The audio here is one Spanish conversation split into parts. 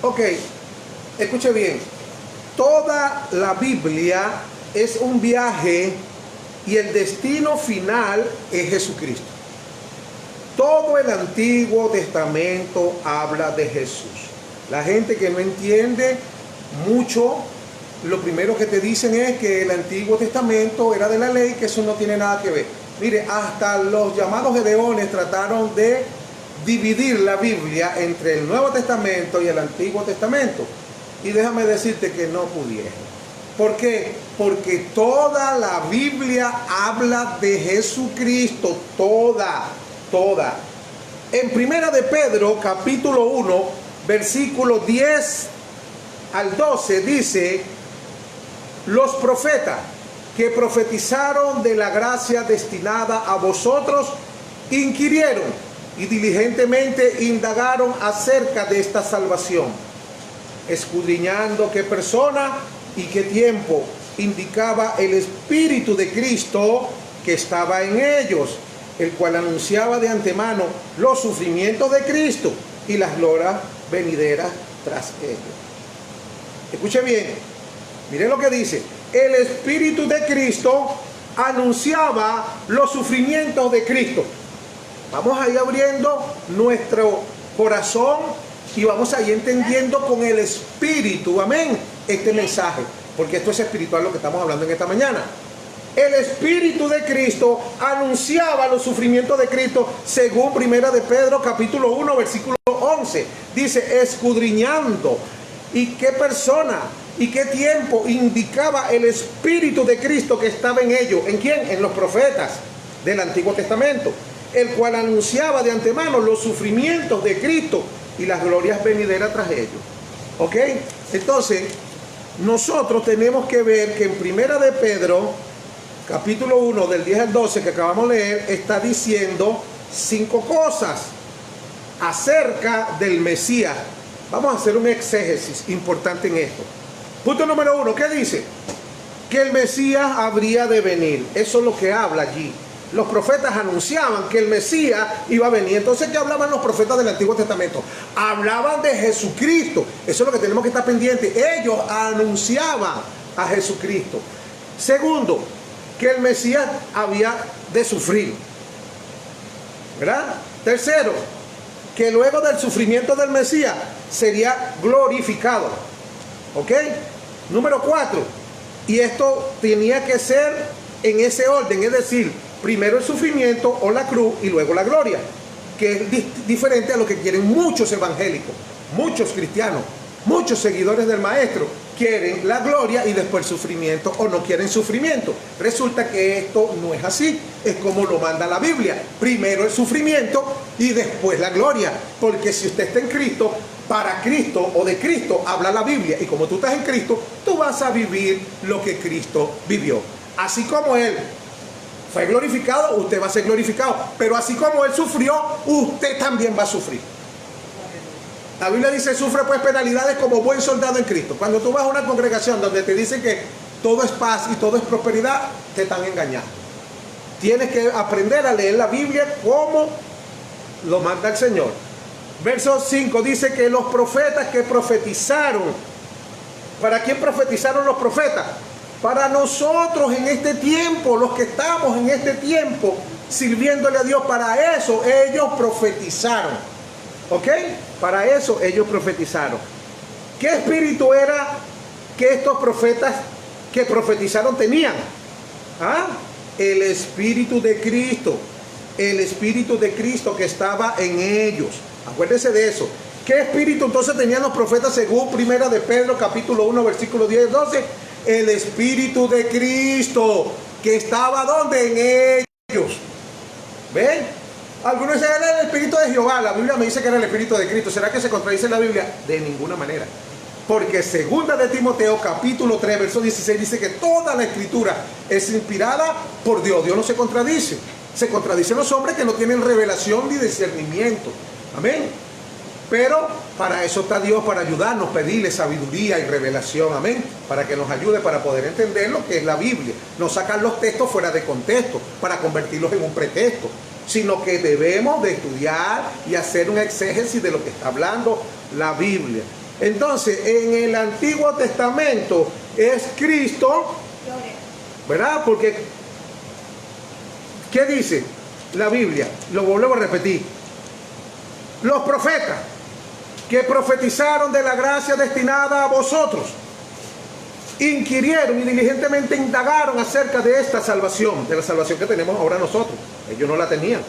Ok, escuche bien. Toda la Biblia es un viaje y el destino final es Jesucristo. Todo el Antiguo Testamento habla de Jesús. La gente que no entiende mucho, lo primero que te dicen es que el Antiguo Testamento era de la ley, que eso no tiene nada que ver. Mire, hasta los llamados gedeones trataron de dividir la Biblia entre el Nuevo Testamento y el Antiguo Testamento. Y déjame decirte que no pudieron. ¿Por qué? Porque toda la Biblia habla de Jesucristo, toda. En Primera de Pedro, capítulo 1, versículo 10 al 12, dice: los profetas que profetizaron de la gracia destinada a vosotros, inquirieron y diligentemente indagaron acerca de esta salvación, escudriñando qué persona y qué tiempo indicaba el Espíritu de Cristo que estaba en ellos, el cual anunciaba de antemano los sufrimientos de Cristo y las glorias venideras tras ellos. Escuche bien, mire lo que dice: el Espíritu de Cristo anunciaba los sufrimientos de Cristo. Vamos a ir abriendo nuestro corazón y vamos a ir entendiendo con el Espíritu, amén, este mensaje, porque esto es espiritual lo que estamos hablando en esta mañana. El Espíritu de Cristo anunciaba los sufrimientos de Cristo, según Primera de Pedro, capítulo 1, versículo 11. Dice: escudriñando. ¿Y qué persona y qué tiempo indicaba el Espíritu de Cristo que estaba en ellos? ¿En quién? En los profetas del Antiguo Testamento, el cual anunciaba de antemano los sufrimientos de Cristo y las glorias venideras tras ellos. ¿Ok? Entonces, nosotros tenemos que ver que en Primera de Pedro, capítulo 1, del 10 al 12, que acabamos de leer, está diciendo 5 cosas acerca del Mesías. Vamos a hacer un exégesis importante en esto. Punto número 1, ¿qué dice? Que el Mesías habría de venir. Eso es lo que habla allí. Los profetas anunciaban que el Mesías iba a venir. Entonces, ¿qué hablaban los profetas del Antiguo Testamento? Hablaban de Jesucristo. Eso es lo que tenemos que estar pendientes. Ellos anunciaban a Jesucristo. Segundo, que el Mesías había de sufrir, ¿verdad? Tercero, que luego del sufrimiento del Mesías sería glorificado. ¿Ok? Número 4, y esto tenía que ser en ese orden, es decir, primero el sufrimiento o la cruz y luego la gloria, que es diferente a lo que quieren muchos evangélicos, muchos cristianos, muchos seguidores del Maestro. Quieren la gloria y después el sufrimiento, o no quieren sufrimiento. Resulta que esto no es así, es como lo manda la Biblia: primero el sufrimiento y después la gloria, porque si usted está en Cristo, para Cristo o de Cristo habla la Biblia, y como tú estás en Cristo, tú vas a vivir lo que Cristo vivió. Así como Él fue glorificado, usted va a ser glorificado, pero así como Él sufrió, usted también va a sufrir. La Biblia dice: sufre pues penalidades como buen soldado en Cristo. Cuando tú vas a una congregación donde te dicen que todo es paz y todo es prosperidad, te están engañando. Tienes que aprender a leer la Biblia como lo manda el Señor. Verso 5 dice que los profetas que profetizaron, ¿para quién profetizaron los profetas? Para nosotros en este tiempo, los que estamos en este tiempo sirviéndole a Dios. Para eso ellos profetizaron. ¿Ok? Para eso ellos profetizaron. ¿Qué espíritu era que estos profetas que profetizaron tenían? ¿Ah? El Espíritu de Cristo. El Espíritu de Cristo que estaba en ellos. Acuérdense de eso. ¿Qué espíritu entonces tenían los profetas según Primera de Pedro, capítulo 1, versículo 10 y 12? El Espíritu de Cristo que estaba ¿dónde? En ellos. ¿Ven? Algunos dicen: era el Espíritu de Jehová. La Biblia me dice que era el Espíritu de Cristo. ¿Será que se contradice la Biblia? De ninguna manera. Porque segunda de Timoteo, capítulo 3, verso 16, dice que toda la Escritura es inspirada por Dios. Dios no se contradice. Se contradicen los hombres que no tienen revelación ni discernimiento. Amén. Pero para eso está Dios, para ayudarnos, pedirle sabiduría y revelación, amén, para que nos ayude para poder entender lo que es la Biblia. No sacar los textos fuera de contexto para convertirlos en un pretexto, sino que debemos de estudiar y hacer un exégesis de lo que está hablando la Biblia. Entonces, en el Antiguo Testamento es Cristo, ¿verdad? Porque, ¿qué dice la Biblia? Lo vuelvo a repetir. Los profetas que profetizaron de la gracia destinada a vosotros, inquirieron y diligentemente indagaron acerca de esta salvación, de la salvación que tenemos ahora nosotros. Ellos no la tenían,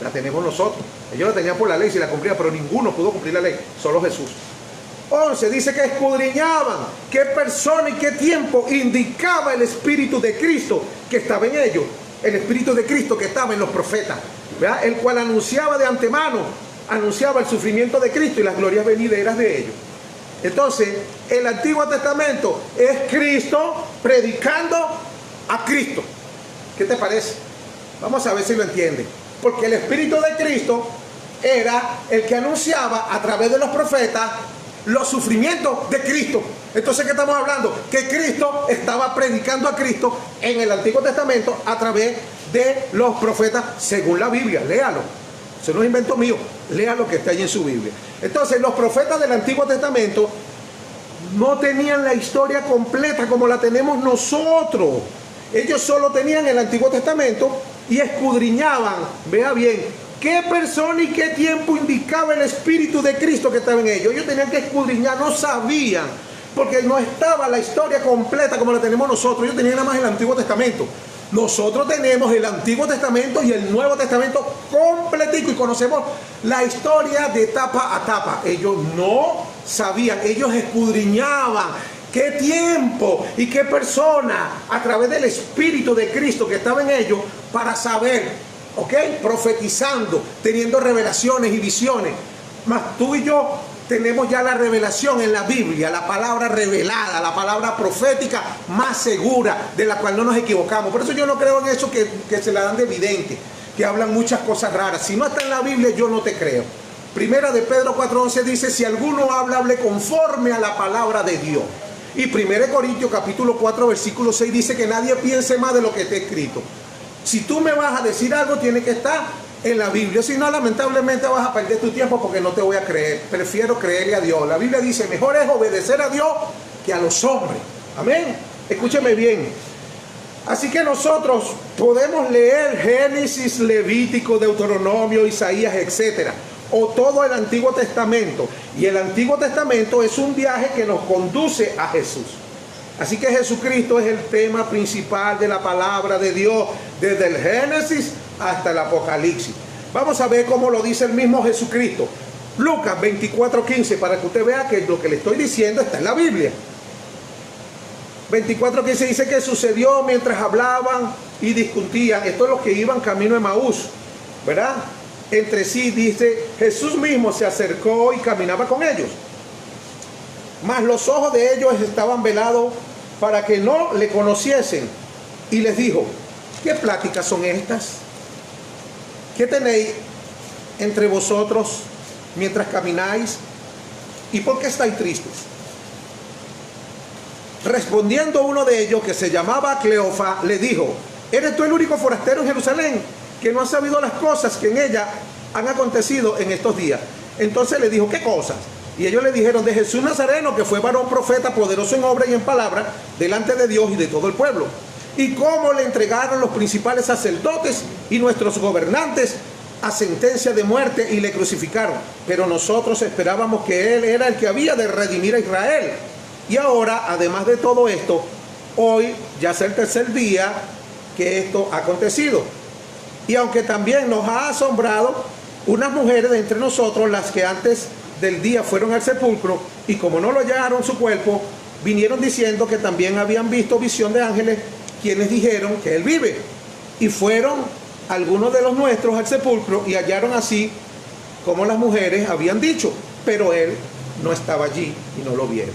la tenemos nosotros. Ellos la tenían por la ley, si la cumplían, pero ninguno pudo cumplir la ley, solo Jesús. 11 dice que escudriñaban qué persona y qué tiempo indicaba el Espíritu de Cristo que estaba en ellos, el Espíritu de Cristo que estaba en los profetas, ¿verdad? El cual anunciaba de antemano, anunciaba el sufrimiento de Cristo y las glorias venideras de ellos. Entonces, el Antiguo Testamento es Cristo predicando a Cristo. ¿Qué te parece? Vamos a ver si lo entienden. Porque el Espíritu de Cristo era el que anunciaba a través de los profetas los sufrimientos de Cristo. Entonces, ¿qué estamos hablando? Que Cristo estaba predicando a Cristo en el Antiguo Testamento a través de los profetas, según la Biblia. Léalo. Eso no es invento mío. Lea lo que está ahí en su Biblia. Entonces, los profetas del Antiguo Testamento no tenían la historia completa como la tenemos nosotros. Ellos solo tenían el Antiguo Testamento y escudriñaban, vea bien, qué persona y qué tiempo indicaba el Espíritu de Cristo que estaba en ellos. Ellos tenían que escudriñar, no sabían, porque no estaba la historia completa como la tenemos nosotros. Ellos tenían nada más el Antiguo Testamento. Nosotros tenemos el Antiguo Testamento y el Nuevo Testamento completico y conocemos la historia de tapa a tapa. Ellos no sabían, ellos escudriñaban qué tiempo y qué persona a través del Espíritu de Cristo que estaba en ellos para saber, ¿ok? Profetizando, teniendo revelaciones y visiones. Mas tú y yo tenemos ya la revelación en la Biblia, la palabra revelada, la palabra profética más segura, de la cual no nos equivocamos. Por eso yo no creo en eso que se la dan de vidente, que hablan muchas cosas raras. Si no está en la Biblia, yo no te creo. Primera de Pedro 4:11 dice, si alguno habla, hable conforme a la palabra de Dios. Y 1 Corintios capítulo 4 versículo 6 dice que nadie piense más de lo que está escrito. Si tú me vas a decir algo, tiene que estar en la Biblia. Si no, lamentablemente vas a perder tu tiempo porque no te voy a creer. Prefiero creerle a Dios. La Biblia dice, mejor es obedecer a Dios que a los hombres. Amén. Escúcheme bien. Así que nosotros podemos leer Génesis, Levítico, Deuteronomio, Isaías, etcétera, o todo el Antiguo Testamento. Y el Antiguo Testamento es un viaje que nos conduce a Jesús. Así que Jesucristo es el tema principal de la palabra de Dios, desde el Génesis hasta el Apocalipsis. Vamos a ver cómo lo dice el mismo Jesucristo. Lucas 24:15, para que usted vea que lo que le estoy diciendo está en la Biblia. 24:15 dice que sucedió mientras hablaban y discutían. Esto es los que iban camino a Emaús, ¿verdad? Entre sí, dice, Jesús mismo se acercó y caminaba con ellos. Mas los ojos de ellos estaban velados para que no le conociesen. Y les dijo, ¿qué pláticas son estas? ¿Qué tenéis entre vosotros mientras camináis? ¿Y por qué estáis tristes? Respondiendo uno de ellos, que se llamaba Cleofa, le dijo, ¿eres tú el único forastero en Jerusalén que no ha sabido las cosas que en ella han acontecido en estos días? Entonces le dijo, ¿qué cosas? Y ellos le dijeron, de Jesús Nazareno, que fue varón profeta, poderoso en obra y en palabra, delante de Dios y de todo el pueblo. Y cómo le entregaron los principales sacerdotes y nuestros gobernantes a sentencia de muerte y le crucificaron. Pero nosotros esperábamos que Él era el que había de redimir a Israel. Y ahora, además de todo esto, hoy ya es el tercer día que esto ha acontecido. Y aunque también nos ha asombrado unas mujeres de entre nosotros, las que antes del día fueron al sepulcro, y como no lo hallaron su cuerpo, vinieron diciendo que también habían visto visión de ángeles, quienes dijeron que Él vive. Y fueron algunos de los nuestros al sepulcro y hallaron así como las mujeres habían dicho, pero Él no estaba allí y no lo vieron.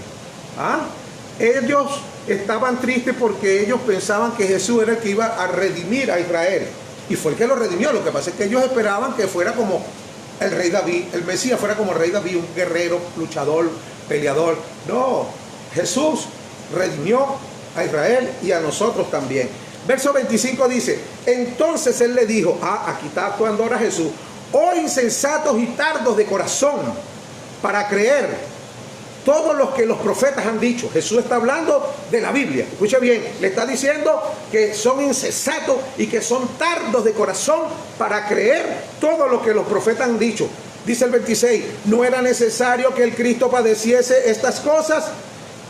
Ellos estaban tristes porque ellos pensaban que Jesús era el que iba a redimir a Israel, y fue el que lo redimió. Lo que pasa es que ellos esperaban que fuera como el rey David, el Mesías fuera como el rey David, un guerrero, luchador, peleador. No, Jesús redimió a Israel y a nosotros también. Verso 25 dice, entonces Él le dijo, aquí está actuando ahora Jesús, oh insensatos y tardos de corazón, para creer todo lo que los profetas han dicho. Jesús está hablando de la Biblia. Escuche bien, le está diciendo que son insensatos y que son tardos de corazón para creer todo lo que los profetas han dicho. Dice el 26, no era necesario que el Cristo padeciese estas cosas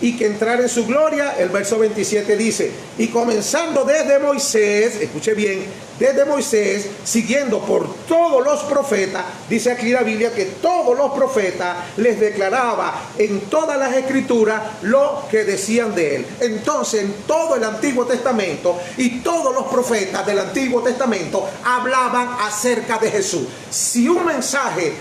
y que entrara en su gloria. El verso 27 dice, y comenzando desde Moisés, escuche bien, desde Moisés, siguiendo por todos los profetas, dice aquí la Biblia que todos los profetas les declaraba en todas las escrituras lo que decían de él. Entonces, en todo el Antiguo Testamento y todos los profetas del Antiguo Testamento hablaban acerca de Jesús. Si un mensaje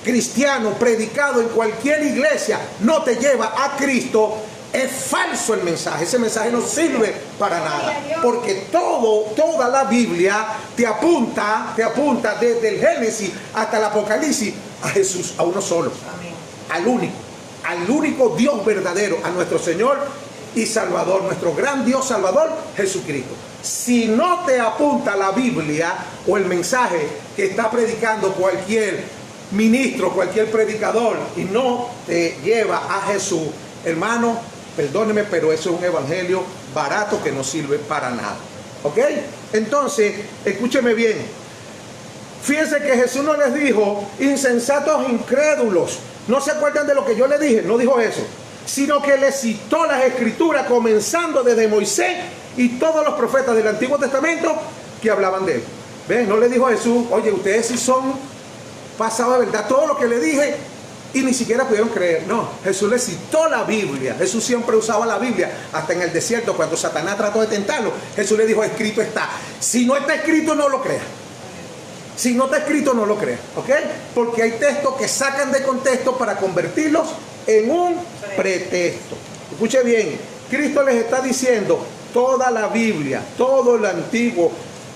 cristiano predicado en cualquier iglesia no te lleva a Cristo, es falso el mensaje. Ese mensaje no sirve para nada, porque toda la Biblia te apunta desde el Génesis hasta el Apocalipsis a Jesús, a uno solo. Amén. Al único Dios verdadero, a nuestro Señor y Salvador, nuestro gran Dios Salvador, Jesucristo. Si no te apunta la Biblia o el mensaje que está predicando cualquier ministro, cualquier predicador, y no te lleva a Jesús, hermano, perdóneme, pero eso es un evangelio barato que no sirve para nada. ¿Ok? Entonces, escúcheme bien. Fíjense que Jesús no les dijo, insensatos incrédulos. ¿No se acuerdan de lo que yo les dije? No dijo eso. Sino que les citó las escrituras, comenzando desde Moisés y todos los profetas del Antiguo Testamento que hablaban de él. ¿Ven? No le dijo a Jesús, oye, ustedes sí son pasado de verdad todo lo que le dije, y ni siquiera pudieron creer. No, Jesús le citó la Biblia. Jesús siempre usaba la Biblia, hasta en el desierto cuando Satanás trató de tentarlo. Jesús le dijo, escrito está. Si no está escrito, no lo creas. Si no está escrito, no lo creas, ¿ok? Porque hay textos que sacan de contexto para convertirlos en un pretexto. Escuche bien, Cristo les está diciendo, toda la Biblia, todo el Antiguo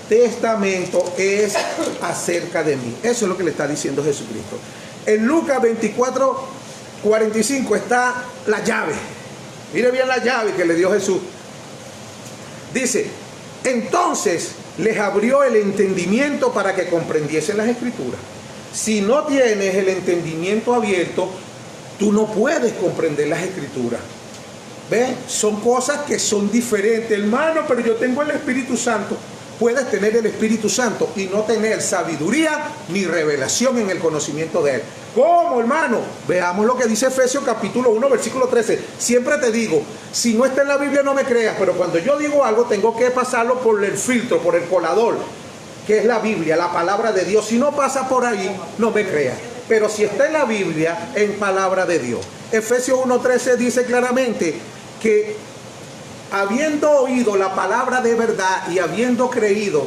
Testamento es acerca de mí. Eso es lo que le está diciendo Jesucristo. En Lucas 24:45 está la llave. Mire bien la llave que le dio Jesús. Dice, entonces les abrió el entendimiento para que comprendiesen las escrituras. Si no tienes el entendimiento abierto, tú no puedes comprender las escrituras. ¿Ven? Son cosas que son diferentes, hermano, pero yo tengo el Espíritu Santo. Puedes tener el Espíritu Santo y no tener sabiduría ni revelación en el conocimiento de él. ¿Cómo, hermano? Veamos lo que dice Efesios capítulo 1, versículo 13. Siempre te digo, si no está en la Biblia no me creas, pero cuando yo digo algo tengo que pasarlo por el filtro, por el colador, que es la Biblia, la palabra de Dios. Si no pasa por ahí, no me creas. Pero si está en la Biblia, en palabra de Dios. Efesios 1:13 dice claramente que habiendo oído la palabra de verdad y habiendo creído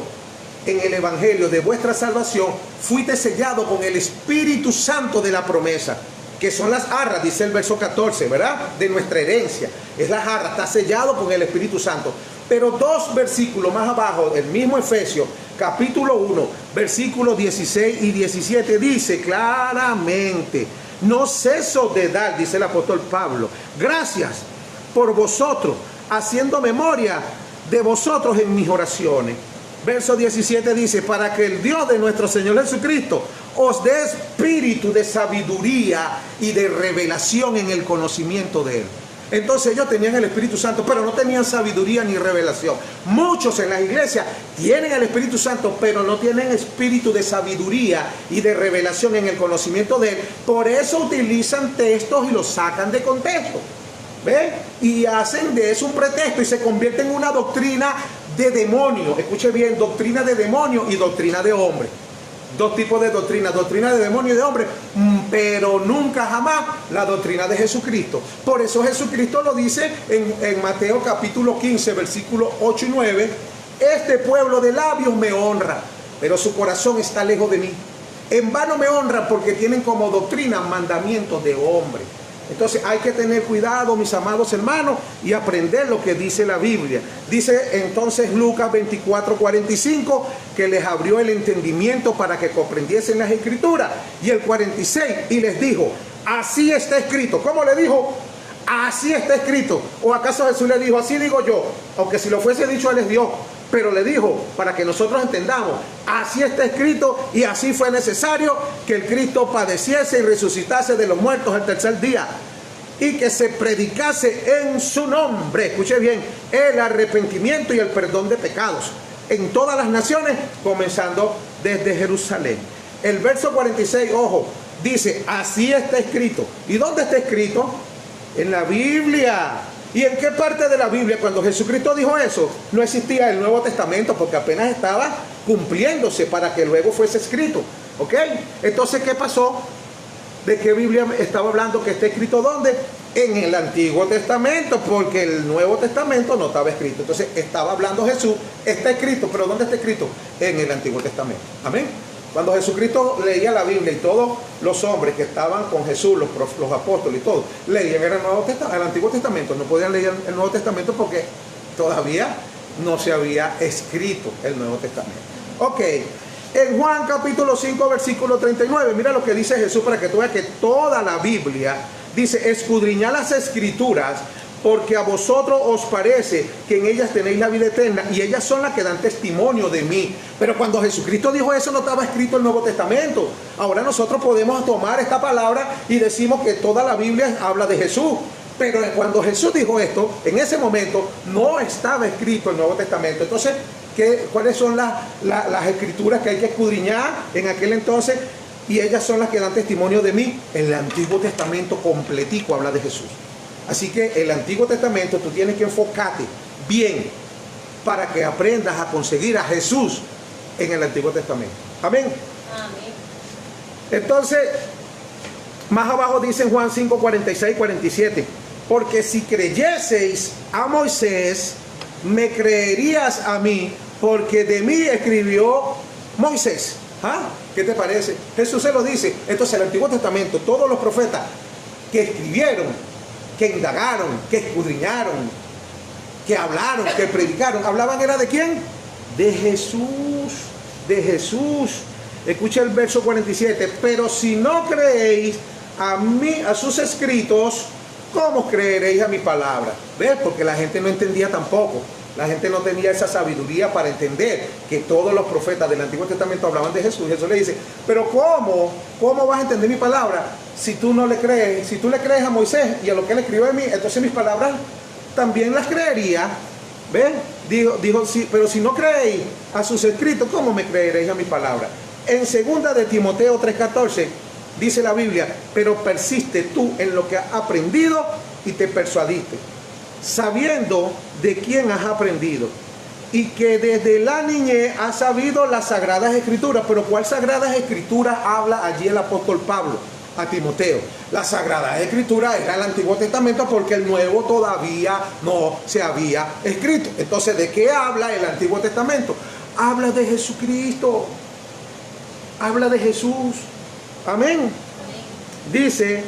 en el evangelio de vuestra salvación, fuiste sellado con el Espíritu Santo de la promesa, que son las arras, dice el verso 14, ¿verdad? De nuestra herencia. Es las arras, está sellado con el Espíritu Santo. Pero dos versículos más abajo, el mismo Efesios, capítulo 1, versículos 16 y 17, dice claramente, no ceso de dar, dice el apóstol Pablo, gracias por vosotros, haciendo memoria de vosotros en mis oraciones. Verso 17 dice, para que el Dios de nuestro Señor Jesucristo os dé espíritu de sabiduría y de revelación en el conocimiento de él. Entonces ellos tenían el Espíritu Santo, pero no tenían sabiduría ni revelación. Muchos en las iglesias tienen el Espíritu Santo, pero no tienen espíritu de sabiduría y de revelación en el conocimiento de él. Por eso utilizan textos y los sacan de contexto. ¿Ve? Y hacen de eso un pretexto y se convierte en una doctrina de demonio. Escuche bien, doctrina de demonio y doctrina de hombre. Dos tipos de doctrina, doctrina de demonio y de hombre, pero nunca jamás la doctrina de Jesucristo. Por eso Jesucristo lo dice en Mateo capítulo 15, versículos 8 y 9, este pueblo de labios me honra, pero su corazón está lejos de mí. En vano me honran porque tienen como doctrina mandamientos de hombre. Entonces hay que tener cuidado, mis amados hermanos, y aprender lo que dice la Biblia. Dice entonces Lucas 24:45 que les abrió el entendimiento para que comprendiesen las escrituras. Y el 46, y les dijo, así está escrito. ¿Cómo le dijo? Así está escrito. ¿O acaso Jesús le dijo, así digo yo? Aunque si lo fuese dicho, él es Dios. Pero le dijo, para que nosotros entendamos, así está escrito y así fue necesario que el Cristo padeciese y resucitase de los muertos al tercer día. y que se predicase en su nombre, escuche bien, el arrepentimiento y el perdón de pecados en todas las naciones, comenzando desde Jerusalén. El verso 46, ojo, dice, así está escrito. ¿Y dónde está escrito? En la Biblia. ¿Y en qué parte de la Biblia? Cuando Jesucristo dijo eso, no existía el Nuevo Testamento, porque apenas estaba cumpliéndose para que luego fuese escrito. ¿Ok? Entonces, ¿qué pasó? ¿De qué Biblia estaba hablando? Que está escrito ¿dónde? En el Antiguo Testamento, porque el Nuevo Testamento no estaba escrito. Entonces estaba hablando Jesús, está escrito, pero ¿dónde está escrito? En el Antiguo Testamento. Amén. Cuando Jesucristo leía la Biblia y todos los hombres que estaban con Jesús, los apóstoles y todos, leían el Antiguo Testamento. No podían leer el Nuevo Testamento porque todavía no se había escrito el Nuevo Testamento. Ok. En Juan capítulo 5 versículo 39, mira lo que dice Jesús para que tú veas que toda la Biblia dice, escudriñad las escrituras porque a vosotros os parece que en ellas tenéis la vida eterna y ellas son las que dan testimonio de mí. Pero cuando Jesucristo dijo eso no estaba escrito el Nuevo Testamento. Ahora nosotros podemos tomar esta palabra y decimos que toda la Biblia habla de Jesús. Pero cuando Jesús dijo esto, en ese momento no estaba escrito el Nuevo Testamento. Entonces, ¿cuáles son las escrituras que hay que escudriñar en aquel entonces? Y ellas son las que dan testimonio de mí. El Antiguo Testamento completico habla de Jesús. Así que el Antiguo Testamento tú tienes que enfocarte bien para que aprendas a conseguir a Jesús en el Antiguo Testamento. Amén. Amén. Entonces, más abajo dice en Juan 5, 46, 47. Porque si creyeseis a Moisés, me creerías a mí, porque de mí escribió Moisés. ¿Ah? ¿Qué te parece? Jesús se lo dice. Entonces el Antiguo Testamento, todos los profetas que escribieron, que indagaron, que escudriñaron, que hablaron, que predicaron, hablaban era de ¿quién? De Jesús, de Jesús. Escucha el verso 47. Pero si no creéis a mí, a sus escritos, ¿cómo creeréis a mi palabra? ¿Ves? Porque la gente no entendía tampoco. La gente no tenía esa sabiduría para entender que todos los profetas del Antiguo Testamento hablaban de Jesús. Jesús le dice, pero ¿cómo vas a entender mi palabra si tú no le crees? Si tú le crees a Moisés y a lo que él escribió de mí, entonces mis palabras también las creería. ¿Ven? Dijo sí, pero si no creéis a sus escritos, ¿cómo me creeréis a mi palabra? En 2 de Timoteo 3:14 dice la Biblia, pero persiste tú en lo que has aprendido y te persuadiste, sabiendo de quién has aprendido y que desde la niñez has sabido las sagradas escrituras. Pero ¿cuál sagradas escrituras habla allí el apóstol Pablo a Timoteo? Las sagradas escrituras era el Antiguo Testamento, porque el Nuevo todavía no se había escrito. Entonces, ¿de qué habla el Antiguo Testamento? Habla de Jesucristo, habla de Jesús. Amén. Dice,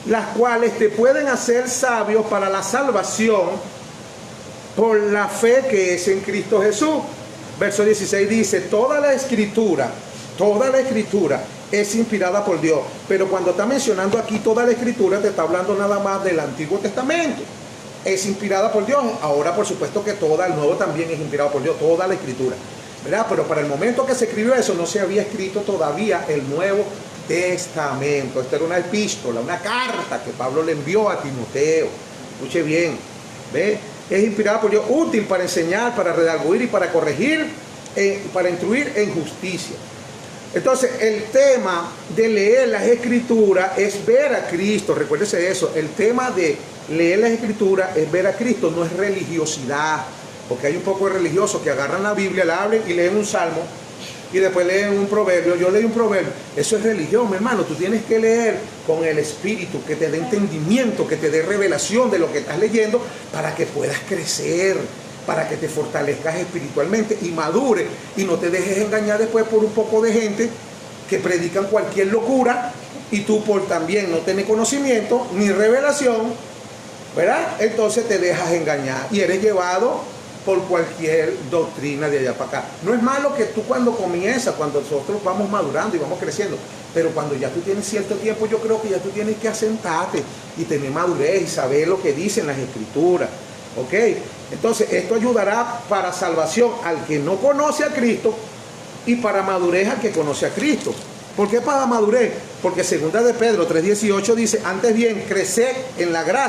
las cuales te pueden hacer sabios para la salvación por la fe que es en Cristo Jesús. Verso 16 dice, toda la escritura es inspirada por Dios. Pero cuando está mencionando aquí toda la escritura, te está hablando nada más del Antiguo Testamento. Es inspirada por Dios. Ahora, por supuesto que todo el Nuevo también es inspirado por Dios, toda la escritura, ¿verdad? Pero para el momento que se escribió eso, no se había escrito todavía el Nuevo Testamento. Esta era una epístola, una carta que Pablo le envió a Timoteo. Escuche bien, ¿ve? Es inspirada por Dios, útil para enseñar, para redarguir y para corregir, para instruir en justicia. Entonces, el tema de leer las escrituras es ver a Cristo. Recuérdese eso. El tema de leer las escrituras es ver a Cristo, no es religiosidad. Porque hay un poco de religiosos que agarran la Biblia, la abren y leen un salmo y después leen un proverbio. Yo leí un proverbio. Eso es religión, mi hermano. Tú tienes que leer con el Espíritu, que te dé entendimiento, que te dé revelación de lo que estás leyendo, para que puedas crecer, para que te fortalezcas espiritualmente y madures y no te dejes engañar después por un poco de gente que predican cualquier locura y tú por también no tener conocimiento ni revelación, ¿verdad? Entonces te dejas engañar y eres llevado por cualquier doctrina de allá para acá. No es malo que tú cuando comienzas, cuando nosotros vamos madurando y vamos creciendo, pero cuando ya tú tienes cierto tiempo, yo creo que ya tú tienes que asentarte y tener madurez y saber lo que dicen las escrituras. ¿Ok? Entonces esto ayudará para salvación al que no conoce a Cristo y para madurez al que conoce a Cristo. ¿Por qué para madurez? Porque segunda de Pedro 3:18 dice, antes bien, creced en la gracia